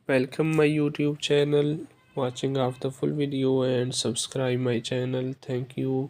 Welcome my YouTube channel, watching of the full video and subscribe my channel. Thank you.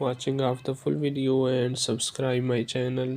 watching of the full video and subscribe my channel.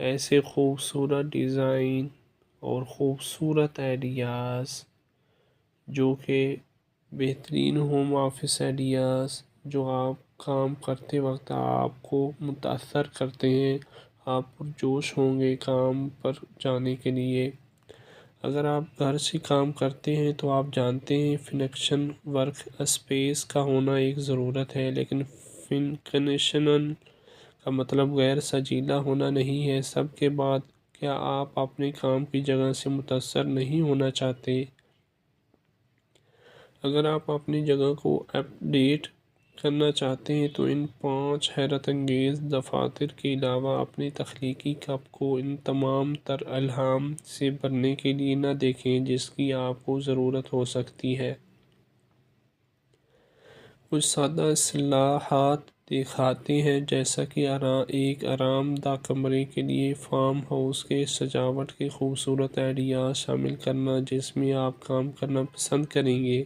ایسے خوبصورت design اور خوبصورت ideas جو کہ بہترین home office ideas جو آپ کام کرتے وقت آپ کو متاثر کرتے ہیں، آپ پرجوش ہوں گے کام پر جانے کے لیے۔ اگر آپ گھر سے کام کرتے ہیں تو آپ جانتے ہیں فنکشن ورک اسپیس کا ہونا ایک ضرورت ہے، لیکن فنکشنل کا مطلب غیر سجیلا ہونا نہیں ہے۔ سب کے بعد کیا آپ اپنے کام کی جگہ سے متاثر نہیں ہونا چاہتے؟ اگر آپ اپنی جگہ کو اپ ڈیٹ کرنا چاہتے ہیں تو ان 5 حیرت انگیز دفاتر کے علاوہ اپنی تخلیقی کپ کو ان تمام تر الہام سے بھرنے کے لیے نہ دیکھیں جس کی آپ کو ضرورت ہو سکتی ہے۔ کچھ سادہ اصطلاحات دکھاتے ہیں، جیسا کہ ایک آرام دہ کمرے کے لیے فارم ہاؤس کے سجاوٹ کے خوبصورت آئیڈیاز شامل کرنا جس میں آپ کام کرنا پسند کریں گے۔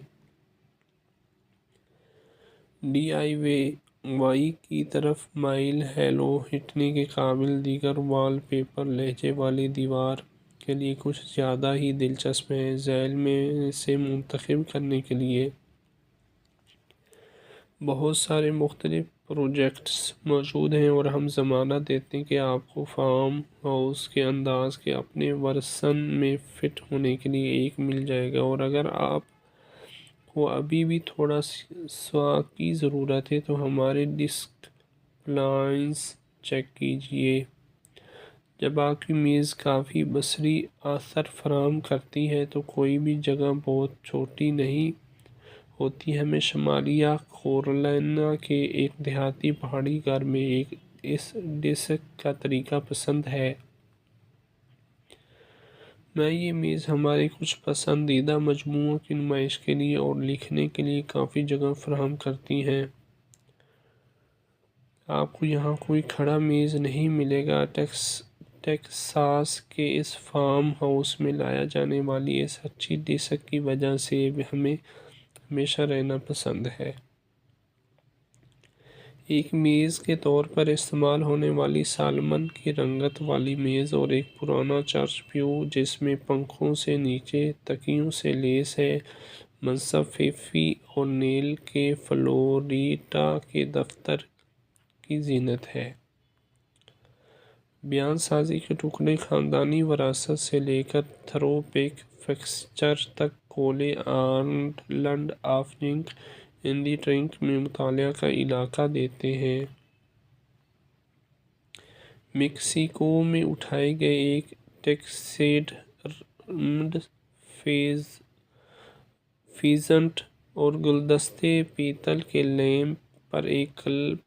ڈی آئی وائی کی طرف مائل ہیلو ہٹنے کے قابل دیگر وال پیپر لہجے والی دیوار کے لیے کچھ زیادہ ہی دلچسپ ہیں۔ ذیل میں سے منتخب کرنے کے لیے بہت سارے مختلف پروجیکٹس موجود ہیں اور ہم ضمانت دیتے ہیں کہ آپ کو فارم ہاؤس کے انداز کے اپنے ورژن میں فٹ ہونے کے لیے ایک مل جائے گا۔ اور اگر آپ کو ابھی بھی تھوڑا سوا کی ضرورت ہے تو ہمارے ڈیسک پلانس چیک کیجئے۔ جب آپ کی میز کافی بصری اثر فراہم کرتی ہے تو کوئی بھی جگہ بہت چھوٹی نہیں ہوتی۔ ہمیں شمالیہ کیرولینا کے ایک دیہاتی پہاڑی گھر میں ایک اس ڈیسک کا طریقہ پسند ہے۔ میں یہ میز ہمارے کچھ پسندیدہ مجموعوں کی نمائش کے لیے اور لکھنے کے لیے کافی جگہ فراہم کرتی ہیں۔ آپ کو یہاں کوئی کھڑا میز نہیں ملے گا۔ ٹیکساس کے اس فارم ہاؤس میں لایا جانے والی اس اچھی ڈیسک کی وجہ سے ہمیں ہمیشہ رہنا پسند ہے۔ ایک میز کے طور پر استعمال ہونے والی سالمن کی رنگت والی میز اور ایک پرانا چرچ پیو جس میں پنکھوں سے نیچے تکیوں سے لیس ہے، منصب فیفی اورنیل کے فلوریڈا کے دفتر کی زینت ہے۔ بیان سازی کے ٹکڑے خاندانی وراثت سے لے کر تھرو بیک فکسچر تک کولے island of junk in the trunk میں مطالعہ کا علاقہ دیتے ہیں۔ میکسیکو میں اٹھائے گئے ایک ٹیکسیڈرمڈ فیزنٹ اور گلدستے پیتل کے لیمپ پر ایک کلب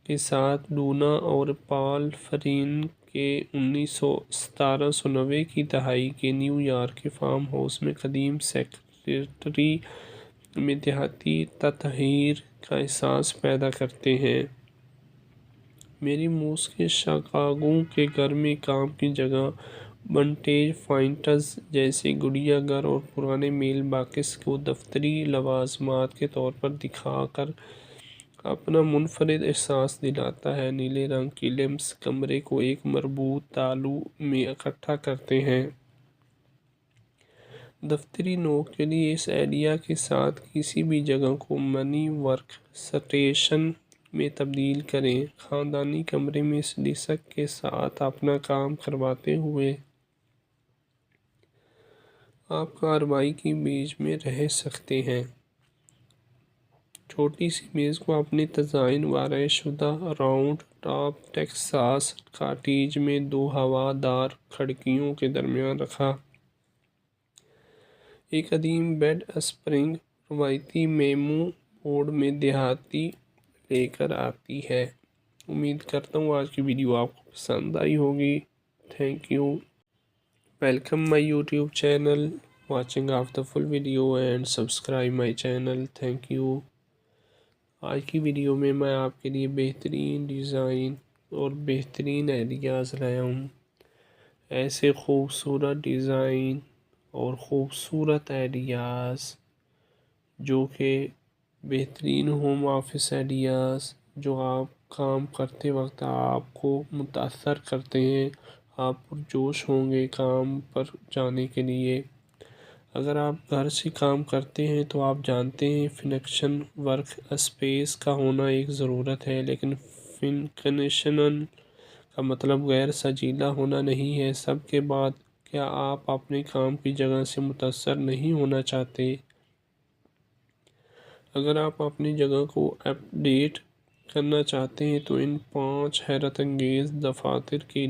کے ساتھ ڈونا اور پال فرین کے 1790 کی دہائی کے نیو یارک کے فارم ہاؤس میں قدیم سیکریٹری میں دیہاتی تطہیر کا احساس پیدا کرتے ہیں۔ میری موس کے شکاگو کے گھر میں کام کی جگہ ونٹیج فائنڈز جیسے گڑیا گھر اور پرانے میل باکس کو دفتری لوازمات کے طور پر دکھا کر اپنا منفرد احساس دلاتا ہے۔ نیلے رنگ کی لیمپس کمرے کو ایک مربوط تالو میں اکٹھا کرتے ہیں۔ دفتری نوک کے لیے اس آئیڈیا کے ساتھ کسی بھی جگہ کو منی ورک سٹیشن میں تبدیل کریں۔ خاندانی کمرے میں اس ڈیسک کے ساتھ اپنا کام کرواتے ہوئے آپ کارروائی کے بیچ میں رہ سکتے ہیں۔ چھوٹی سی میز کو اپنے تزئین وارای شدہ راؤنڈ ٹاپ ٹیکساس کاٹیج میں 2 ہوا دار کھڑکیوں کے درمیان رکھا۔ ایک قدیم بیڈ اسپرنگ روایتی میمو بورڈ میں دیہاتی لے کر آتی ہے۔ امید کرتا ہوں آج کی ویڈیو آپ کو پسند آئی ہوگی۔ Thank you. Welcome my YouTube channel, watching of the full video and subscribe my channel. Thank you. آج کی ویڈیو میں میں آپ کے لیے بہترین ڈیزائن اور بہترین آئیڈیاز لایا ہوں۔ ایسے خوبصورت ڈیزائن اور خوبصورت آئیڈیاز جو کہ بہترین ہوم آفس آئیڈیاز جو آپ کام کرتے وقت آپ کو متاثر کرتے ہیں، آپ پرجوش ہوں گے کام پر جانے کے لیے۔ اگر آپ گھر سے کام کرتے ہیں تو آپ جانتے ہیں فنکشن ورک اسپیس کا ہونا ایک ضرورت ہے، لیکن فنکشنل کا مطلب غیر سجیلا ہونا نہیں ہے۔ سب کے بعد کیا آپ اپنے کام کی جگہ سے متاثر نہیں ہونا چاہتے؟ اگر آپ اپنی جگہ کو اپ ڈیٹ کرنا چاہتے ہیں تو ان 5 حیرت انگیز دفاتر کے